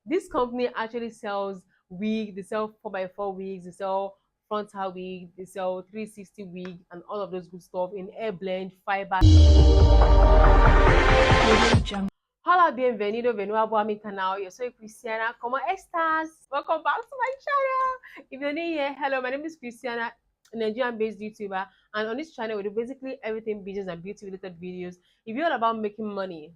This company actually sells wig, they sell 4x4 wigs, they sell frontal wig, they sell 360 wig, and all of those good stuff in air blend, fiber. Hola, bienvenido, venudo a mi canal. Yo soy Kristyanah. ¿Cómo estás? Welcome back to my channel. If you're new here, hello, my name is Kristyanah, a Nigerian-based YouTuber, and on this channel we do basically everything business and beauty-related videos. If you're all about making money,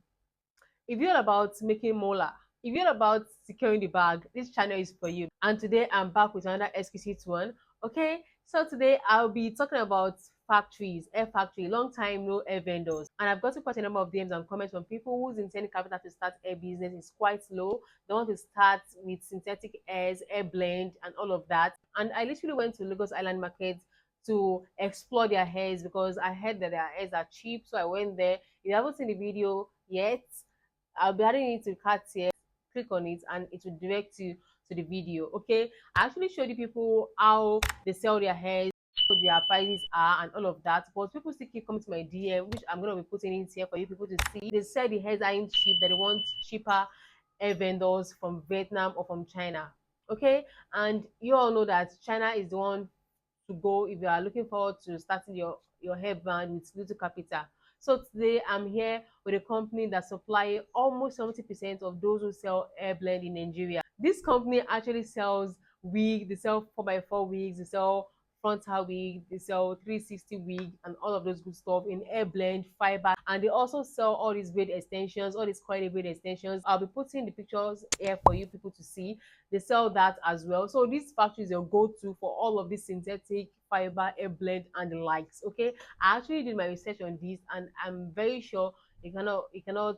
if you're all about making mola, if you're all about securing the bag, this channel is for you. And today I'm back with another exquisite one. Okay, so today I'll be talking about factories, air factory, long time no air vendors. And I've got quite a number of DMs and comments from people who's intending capital to start air business is quite low. They want to start with synthetic airs, air blend, and all of that. And I literally went to Lagos Island Market to explore their hairs because I heard that their hairs are cheap. So I went there. If you haven't seen the video yet, I'll be adding it to cards here. Click on it and it will direct you to the video. Okay, I actually showed you people how they sell their hairs, what their prices are, and all of that. But people still keep coming to my DM, which I'm gonna be putting it here for you people to see. They said the hairs aren't cheap; that they want cheaper air vendors from Vietnam or from China. Okay, and you all know that China is the one to go if you are looking forward to starting your hair brand with little capital. So today I'm here with a company that supply almost 70% of those who sell hair blend in Nigeria. This company actually sells wig, they sell 4x4 wigs, they sell frontal wig, they sell 360 wig, and all of those good stuff in air blend, fiber, and they also sell all these braid extensions, all these coily braid extensions. I'll be putting the pictures here for you people to see. They sell that as well. So this factory is your go-to for all of this synthetic fiber, air blend, and the likes. Okay, I actually did my research on this, and I'm very sure you cannot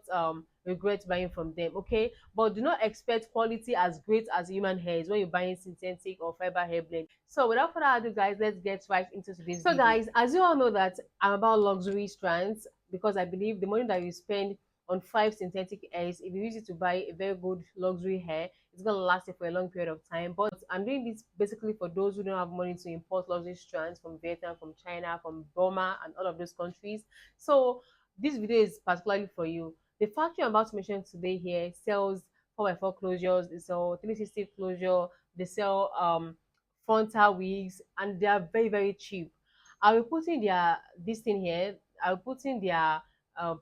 regret buying from them. Okay, but do not expect quality as great as human hairs when you're buying synthetic or fiber hair blend. So without further ado, guys, let's get right into today's video. Guys, as you all know that I'm about luxury strands because I believe the money that you spend on 5 synthetic hairs, if you use it to buy a very good luxury hair, it's gonna last you for a long period of time. But I'm doing this basically for those who don't have money to import luxury strands from Vietnam, from China, from Burma, and all of those countries. So this video is particularly for you. The factory I'm about to mention today here sells 4x4 closures, they sell 360 closure, they sell frontal wigs, and they are very, very cheap. I will put in their this thing here. I will put in their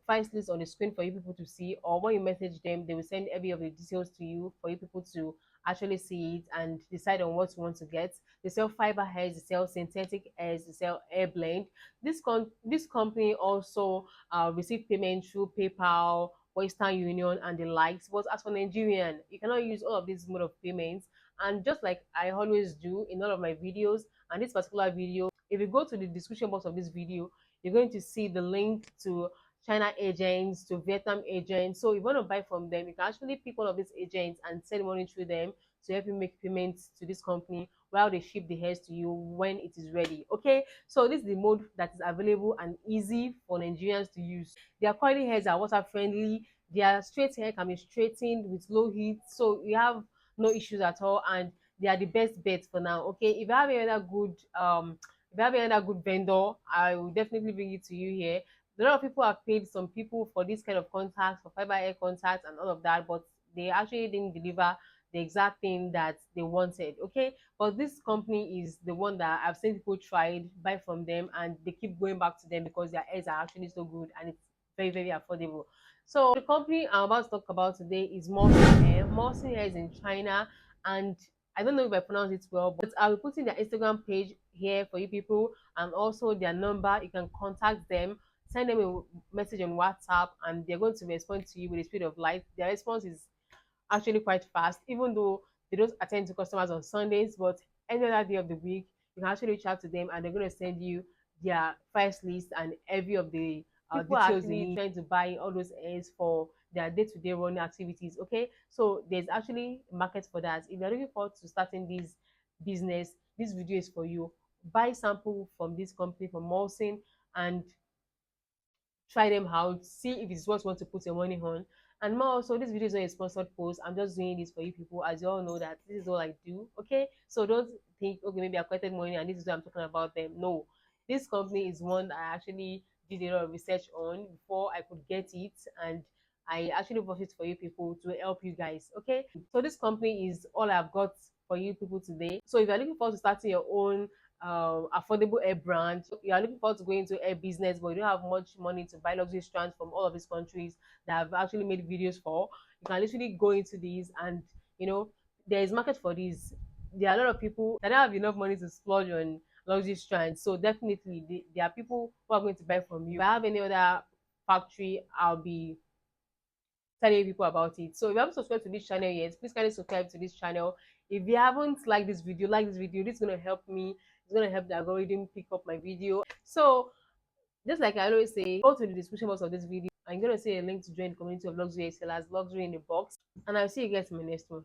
price list on the screen for you people to see, or when you message them, they will send every of the details to you for you people to actually see it and decide on what you want to get. They sell fiber hairs, they sell synthetic hairs, they sell air blend. This company also receive payment through PayPal, Western Union, and the likes. But as for Nigerian, you cannot use all of these mode of payments. And just like I always do in all of my videos, and this particular video, if you go to the description box of this video, you're going to see the link to China agents, to Vietnam agents. So if you want to buy from them, you can actually pick one of these agents and send money through them to help you make payments to this company while they ship the hairs to you when it is ready. Okay, so this is the mode that is available and easy for Nigerians to use. Their quality hairs are water friendly. Their straight hair can be straightened with low heat, so you have no issues at all, and they are the best bet for now. Okay, if you have any other good if you have any other good vendor, I will definitely bring it to you here. A lot of people have paid some people for this kind of contacts, for fiber hair contacts and all of that, but they actually didn't deliver the exact thing that they wanted. Okay, but this company is the one that I've seen people tried buy from them and they keep going back to them because their hairs are actually so good and it's very, very affordable. So the company I'm about to talk about today is Morrison Hair. Morrison Hair is in China, and I don't know if I pronounce it well, but I will put in their Instagram page here for you people and also their number. You can contact them, send them a message on WhatsApp, and they're going to respond to you with the speed of light. Their response is actually quite fast, even though they don't attend to customers on Sundays, but any other day of the week, you can actually reach out to them and they're going to send you their price list and every of the people are details actually trying to buy all those airs for their day-to-day running activities. Okay, so there's actually a market for that. If you're looking forward to starting this business, this video is for you. Buy sample from this company, from Molson, and try them out, see if it's what you want to put your money on. And more also, this video is not a sponsored post. I'm just doing this for you people, as you all know that this is all I do. Okay, so don't think, okay, maybe I collected money and this is what I'm talking about them. No, this company is one that I actually did a lot of research on before I could get it, and I actually bought it for you people to help you guys. Okay, so this company is all I've got for you people today. So if you're looking forward to starting your own affordable hair brand, you are looking forward to going into hair business, but you don't have much money to buy luxury strands from all of these countries that I've actually made videos for, you can literally go into these and you know there is market for these. There are a lot of people that don't have enough money to splurge on luxury strands. So definitely there are people who are going to buy from you. If I have any other factory, I'll be telling people about it. So if you haven't subscribed to this channel yet, please kindly subscribe to this channel. If you haven't liked this video, like this video. This is going to help me. It's going to help the algorithm pick up my video. So just like I always say, go to the description box of this video. I'm going to say a link to join the community of luxury sellers, luxury in a box. And I'll see you guys in my next one.